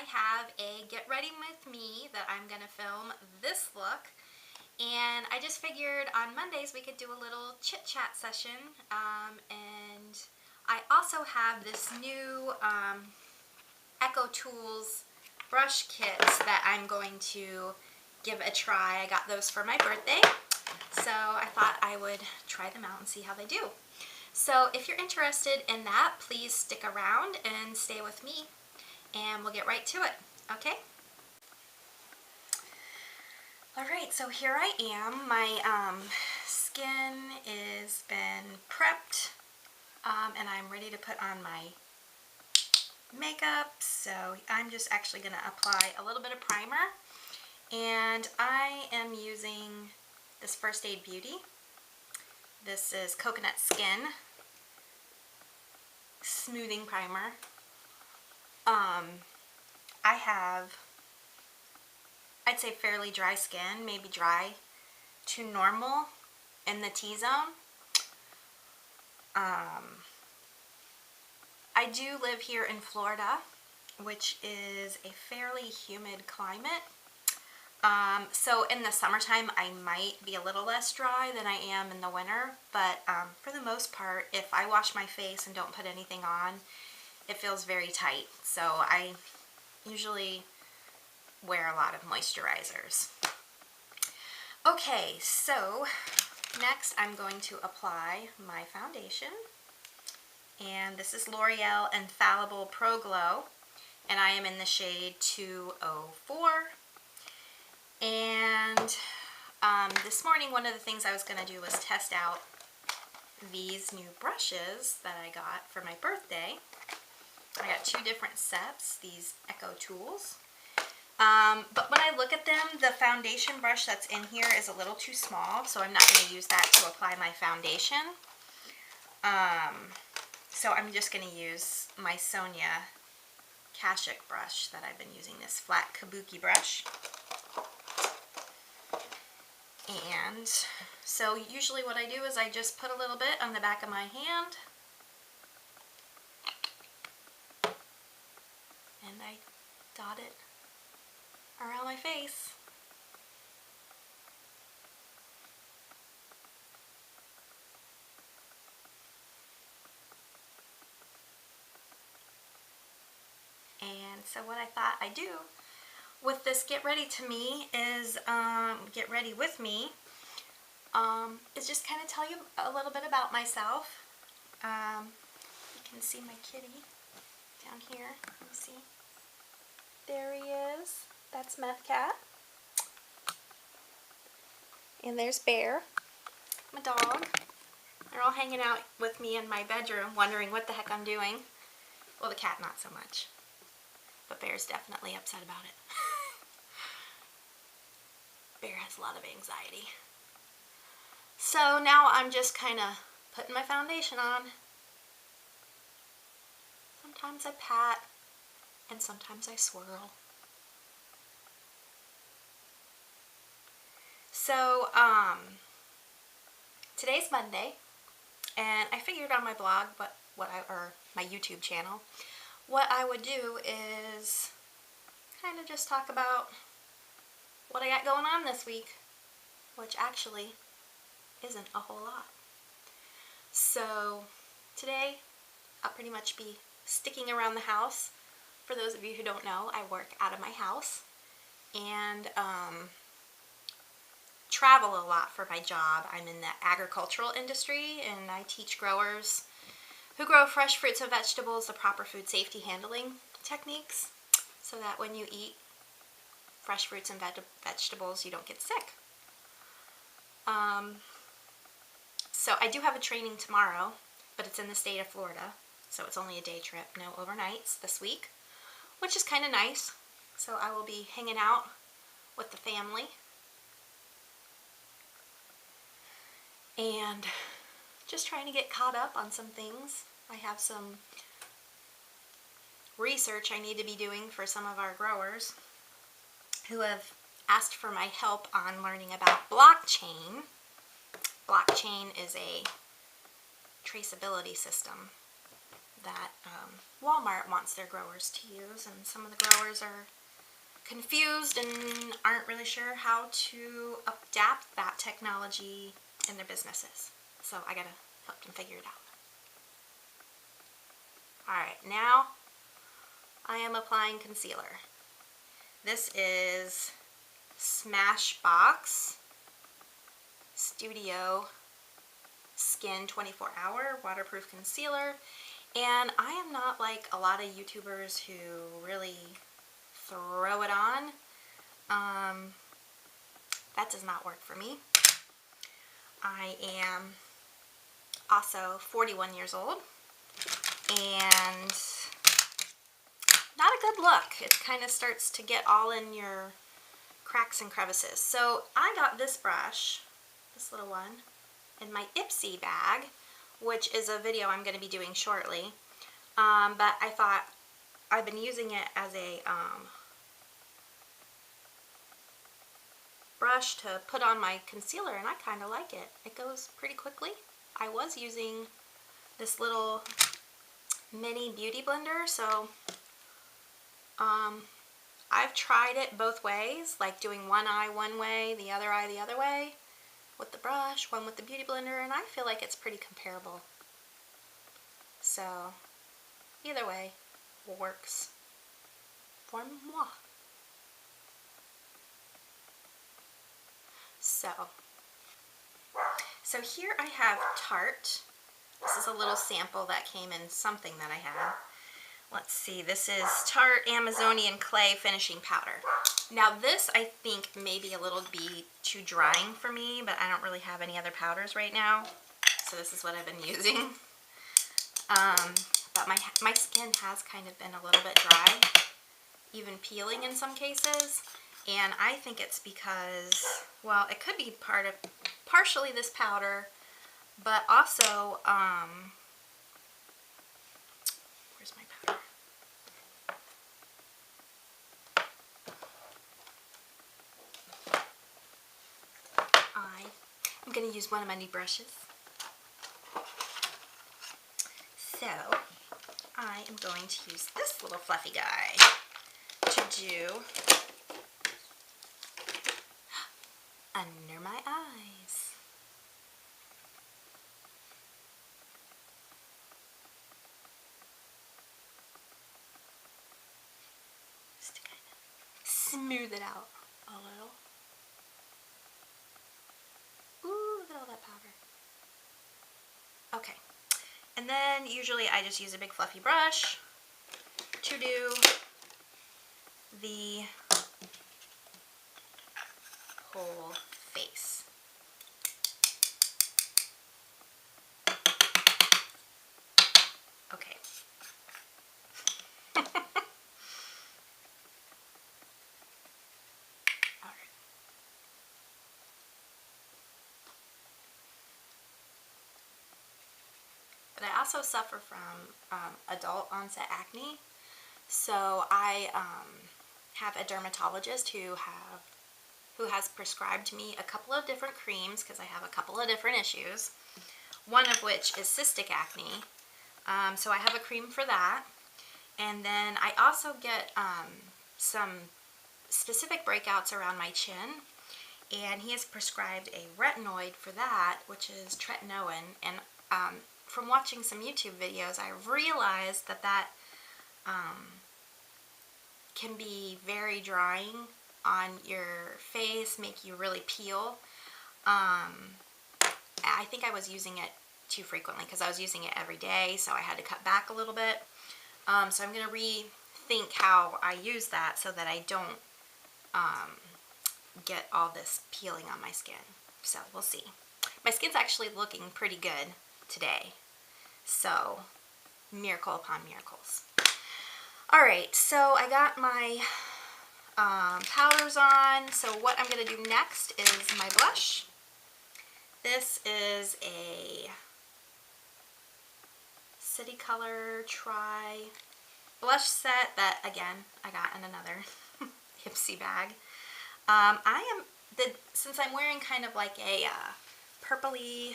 have a get ready with me that I'm gonna film this look, and I just figured on Mondays we could do a little chit chat session, and I also have this new EcoTools brush kits that I'm going to give a try. I got those for my birthday, so I thought I would try them out and see how they do. So if you're interested in that, please stick around and stay with me, and we'll get right to it, okay? Alright, so here I am. My skin is been prepped, and I'm ready to put on my makeup, so I'm just actually going to apply a little bit of primer, and I am using this First Aid Beauty. This is Coconut Skin Smoothing Primer. I have, I'd say, fairly dry skin, maybe dry to normal in the T-zone. I do live here in Florida, which is a fairly humid climate. So in the summertime I might be a little less dry than I am in the winter, but for the most part, if I wash my face and don't put anything on, it feels very tight. So I usually wear a lot of moisturizers. Okay, so next I'm going to apply my foundation, and this is L'Oreal Infallible Pro Glow, and I am in the shade 204. And this morning, one of the things I was going to do was test out these new brushes that I got for my birthday. I got two different sets, these EcoTools. But when I look at them, the foundation brush that's in here is a little too small, so I'm not going to use that to apply my foundation. So I'm just going to use my Sonia Kashuk brush that I've been using, this flat kabuki brush. And so usually what I do is I just put a little bit on the back of my hand, and I dot it around my face. And so what I thought I'd do with this Get Ready to Me is, Get Ready with Me, is just kind of tell you a little bit about myself. You can see my kitty down here. Let me see. There he is. That's Meth Cat. And there's Bear, my dog. They're all hanging out with me in my bedroom, wondering what the heck I'm doing. Well, the cat not so much, but Bear's definitely upset about it. Bear has a lot of anxiety. So now I'm just kind of putting my foundation on. Sometimes I pat, and sometimes I swirl. So, today's Monday, and I figured on my blog, or my YouTube channel, what I would do is kind of just talk about what I got going on this week, which actually isn't a whole lot. So today I'll pretty much be sticking around the house. For those of you who don't know, I work out of my house and travel a lot for my job. I'm in the agricultural industry, and I teach growers who grow fresh fruits and vegetables the proper food safety handling techniques, so that when you eat fresh fruits and vegetables, you don't get sick. So I do have a training tomorrow, but it's in the state of Florida, so it's only a day trip, no overnights this week, which is kind of nice. So I will be hanging out with the family and just trying to get caught up on some things. I have some research I need to be doing for some of our growers who have asked for my help on learning about blockchain. Blockchain is a traceability system that Walmart wants their growers to use, and some of the growers are confused and aren't really sure how to adapt that technology in their businesses. So I gotta help them figure it out. Alright, now I am applying concealer. This is Smashbox Studio Skin 24-hour waterproof concealer, and I am not like a lot of YouTubers who really throw it on. That does not work for me. I am also 41 years old and not a good look. It kind of starts to get all in your cracks and crevices. So I got this brush, this little one, in my Ipsy bag, which is a video I'm going to be doing shortly. But I thought I've been using it as a brush to put on my concealer, and I kind of like it. It goes pretty quickly. I was using this little mini beauty blender, so I've tried it both ways, like doing one eye one way, the other eye the other way with the brush, one with the beauty blender, and I feel like it's pretty comparable. So either way works for moi. So here I have Tarte. This is a little sample that came in something that I had. Let's see, this is Tarte Amazonian Clay Finishing Powder. Now this I think may be a little bit too drying for me, but I don't really have any other powders right now. So this is what I've been using. But my skin has kind of been a little bit dry, even peeling in some cases. And I think it's because, well, it could be partially this powder, but also, where's my powder? I'm going to use one of my new brushes. So, I am going to use this little fluffy guy to do under my eyes. Just to kind of smooth it out a little. Ooh, look at all that powder. Okay. And then usually I just use a big fluffy brush to do the whole face. Okay. Alright. But I also suffer from adult onset acne, so I have a dermatologist who has prescribed me a couple of different creams because I have a couple of different issues, one of which is cystic acne. So I have a cream for that, and then I also get some specific breakouts around my chin, and he has prescribed a retinoid for that, which is tretinoin. And from watching some YouTube videos, I realized that can be very drying on your face, make you really peel. I think I was using it too frequently because I was using it every day, so I had to cut back a little bit. So I'm going to rethink how I use that so that I don't get all this peeling on my skin. So we'll see. My skin's actually looking pretty good today. So miracle upon miracles. Alright, so I got my powders on. So what I'm going to do next is my blush. This is a City Color Try blush set that, again, I got in another Ipsy bag. Since I'm wearing kind of like a purpley,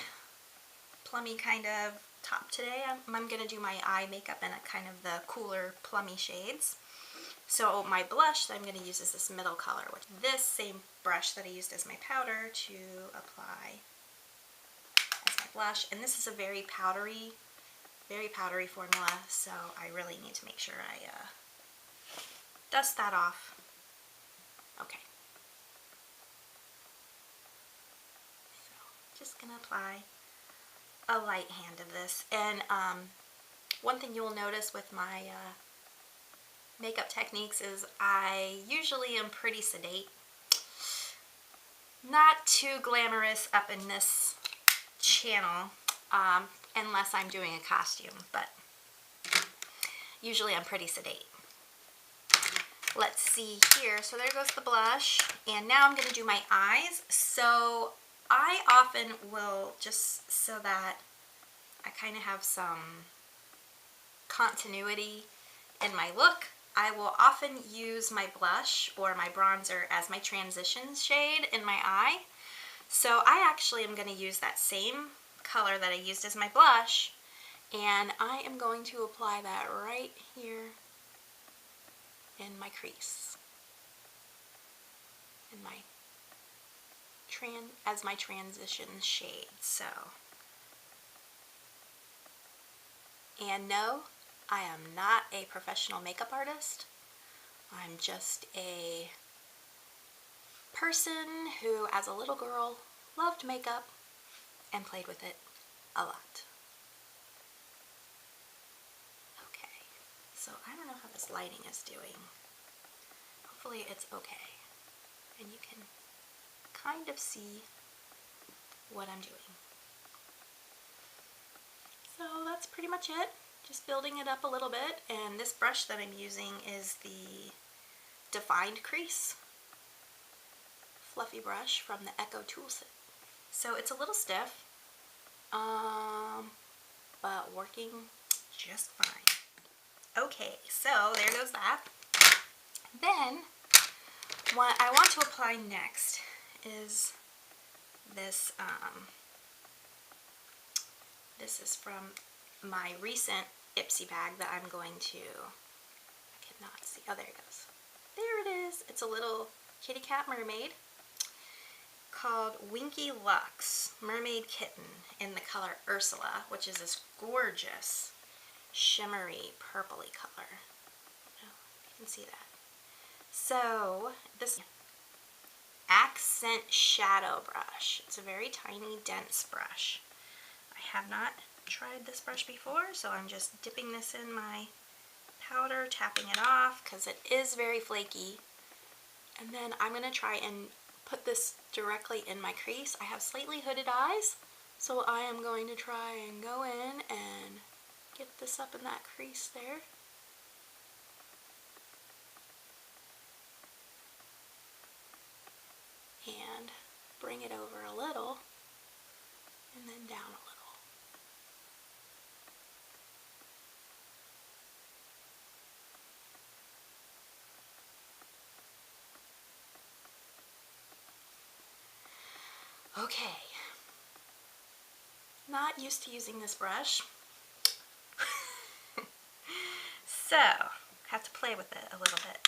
plummy kind of top today. I'm going to do my eye makeup in a kind of the cooler plummy shades. So my blush that I'm going to use is this middle color, which this same brush that I used as my powder to apply as my blush. And this is a very powdery formula, so I really need to make sure I dust that off. Okay. So just going to apply a light hand of this. And one thing you will notice with my makeup techniques is I usually am pretty sedate. Not too glamorous up in this channel unless I'm doing a costume, but usually I'm pretty sedate. Let's see here. So there goes the blush, and now I'm going to do my eyes. So I often will, just so that I kind of have some continuity in my look, I will often use my blush or my bronzer as my transition shade in my eye. So I actually am going to use that same color that I used as my blush, and I am going to apply that right here in my crease, in my as my transition shade. So, and no, I am not a professional makeup artist. I'm just a person who, as a little girl, loved makeup and played with it a lot. Okay, so I don't know how this lighting is doing. Hopefully it's okay, and you can kind of see what I'm doing. So that's pretty much it. Just building it up a little bit, and this brush that I'm using is the Defined Crease fluffy brush from the EcoTools. So it's a little stiff, but working just fine. Okay, so there goes that. Then what I want to apply next is this. This is from my recent Ipsy bag that I'm going to, I cannot see, oh there it goes. There it is. It's a little kitty cat mermaid called Winky Lux Mermaid Kitten in the color Ursula, which is this gorgeous shimmery purpley color. Oh, you can see that. So this accent shadow brush. It's a very tiny, dense brush. I have not tried this brush before, so I'm just dipping this in my powder, tapping it off because it is very flaky. And then I'm going to try and put this directly in my crease. I have slightly hooded eyes, so I am going to try and go in and get this up in that crease there. And bring it over a little, and then down a little. Okay, not used to using this brush, so have to play with it a little bit.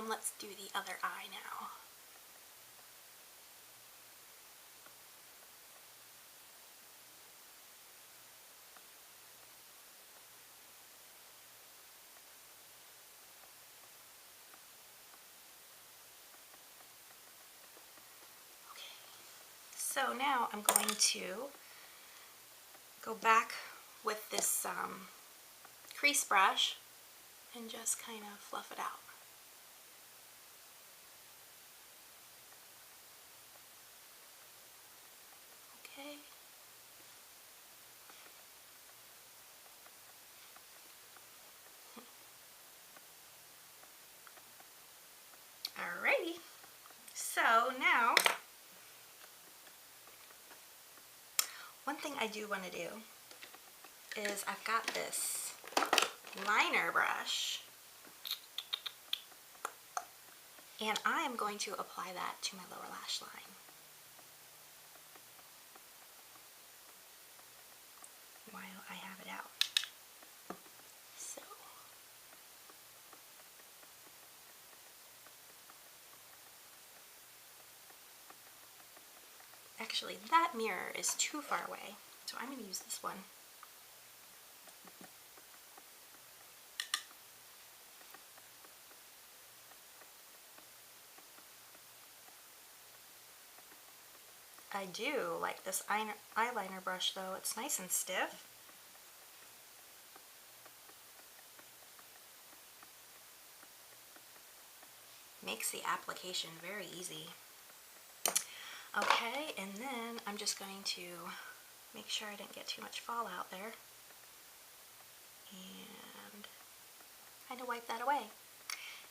Let's do the other eye now. So now I'm going to go back with this crease brush and just kind of fluff it out. Okay. Alrighty. So now, one thing I do want to do is I've got this liner brush, and I am going to apply that to my lower lash line. Actually, that mirror is too far away, so I'm going to use this one. I do like this eyeliner brush though, it's nice and stiff. Makes the application very easy. Okay, and then I'm just going to make sure I didn't get too much fallout there. And kind of wipe that away.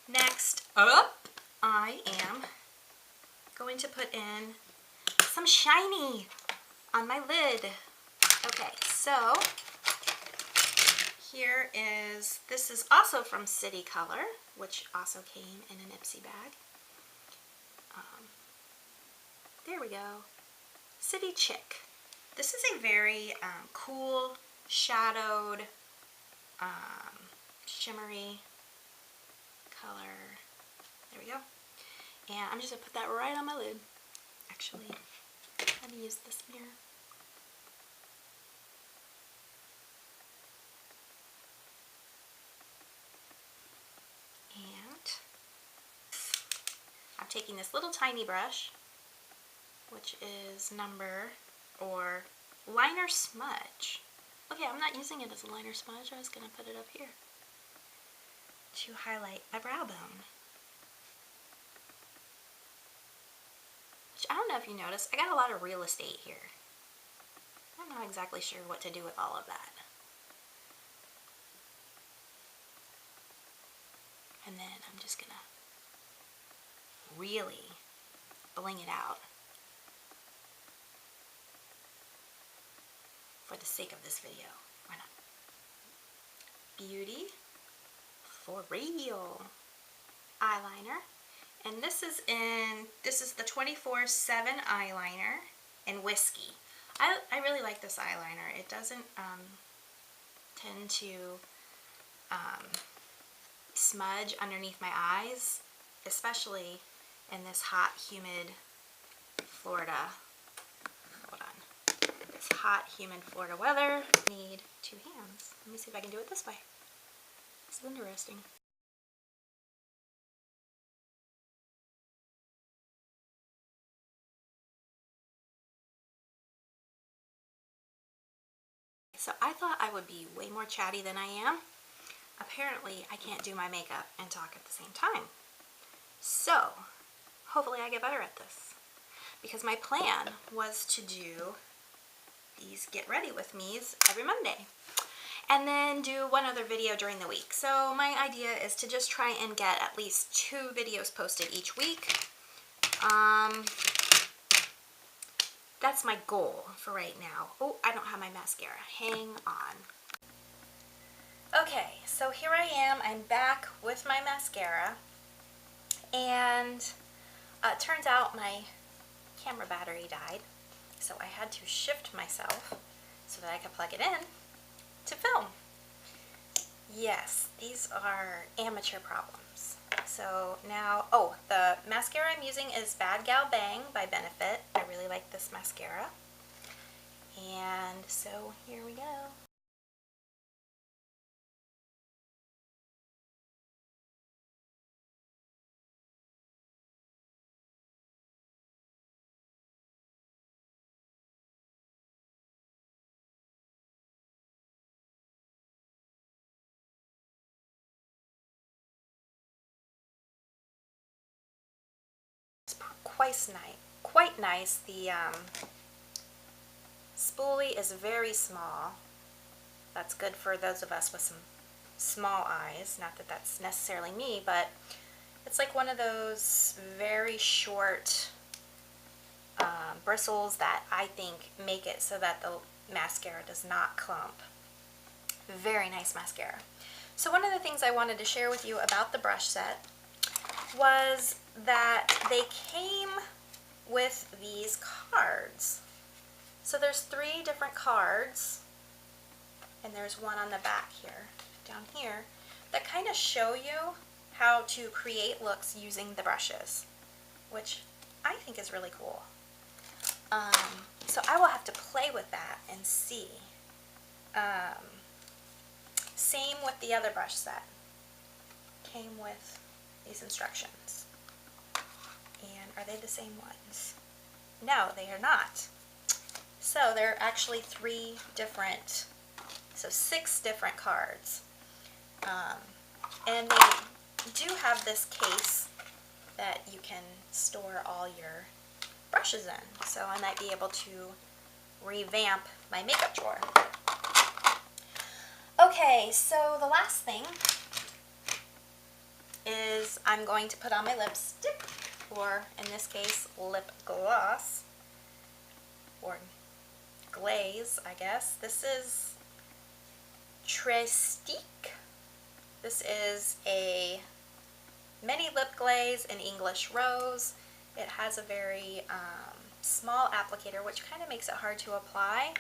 Next up, I am going to put in some shiny on my lid. Okay, so here is, this is also from City Color, which also came in an Ipsy bag. There we go. City Chick. This is a very cool, shadowed, shimmery color. There we go. And I'm just going to put that right on my lid. Actually, let me use this mirror. And I'm taking this little tiny brush, which is liner smudge. Okay, I'm not using it as a liner smudge. I was going to put it up here to highlight my brow bone. Which I don't know if you noticed, I got a lot of real estate here. I'm not exactly sure what to do with all of that. And then I'm just going to really bling it out for the sake of this video. Why not? Beauty for real eyeliner, and this is the 24/7 eyeliner in Whiskey. I really like this eyeliner. It doesn't tend to smudge underneath my eyes, especially in this hot, humid Florida. Hold on. This hot, humid Florida weather. I need 2 hands. Let me see if I can do it this way. This is interesting. So I thought I would be way more chatty than I am. Apparently, I can't do my makeup and talk at the same time. So, hopefully I get better at this. Because my plan was to do these Get Ready With Me's every Monday. And then do one other video during the week. So my idea is to just try and get at least 2 videos posted each week. That's my goal for right now. Oh, I don't have my mascara. Hang on. Okay, so here I am. I'm back with my mascara. And it turns out my camera battery died. So I had to shift myself so that I could plug it in to film. Yes, these are amateur problems. So now, oh, the mascara I'm using is Bad Gal Bang by Benefit. I really like this mascara. And so here we go. Quite nice. The spoolie is very small. That's good for those of us with some small eyes. Not that that's necessarily me, but it's like one of those very short bristles that I think make it so that the mascara does not clump. Very nice mascara. So one of the things I wanted to share with you about the brush set was that they came with these cards. So there's 3 different cards, and there's one on the back here, down here, that kind of show you how to create looks using the brushes, which I think is really cool. So I will have to play with that and see. Same with the other brush set. Came with these instructions. And are they the same ones? No, they are not. So there are actually 6 different cards. And they do have this case that you can store all your brushes in. So I might be able to revamp my makeup drawer. Okay, so the last thing is I'm going to put on my lipstick, or in this case, lip gloss, or glaze, I guess. This is Trestique. This is a mini lip glaze in English Rose. It has a very small applicator, which kind of makes it hard to apply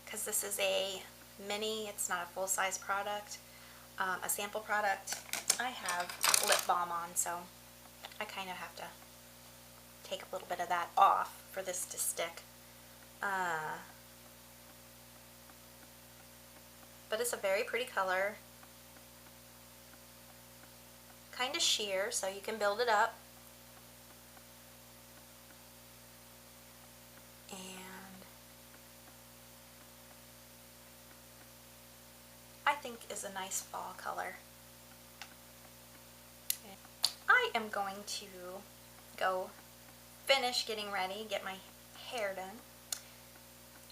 because this is a mini, it's not a full-size product, a sample product. I have lip balm on, so I kind of have to take a little bit of that off for this to stick. But it's a very pretty color, kind of sheer, so you can build it up. And I think is a nice fall color. And I am going to go finish getting ready, get my hair done,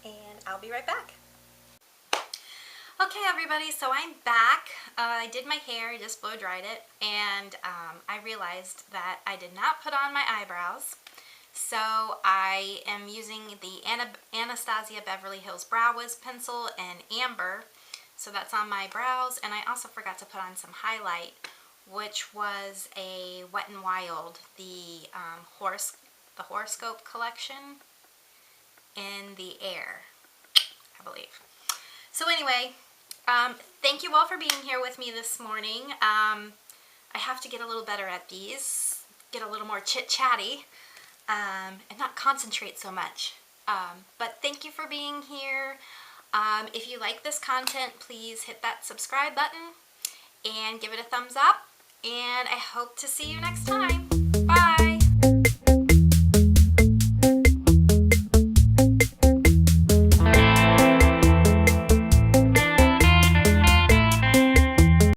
and I'll be right back. Okay everybody, so I'm back. I did my hair, I just blow dried it, and I realized that I did not put on my eyebrows. So I am using the Anastasia Beverly Hills Brow Wiz pencil in Amber. So that's on my brows, and I also forgot to put on some highlight, which was a Wet n Wild, the horoscope collection in the Air, I believe. So anyway, thank you all for being here with me this morning. I have to get a little better at these, get a little more chit-chatty, and not concentrate so much. But thank you for being here. If you like this content, please hit that subscribe button and give it a thumbs up. And I hope to see you next time.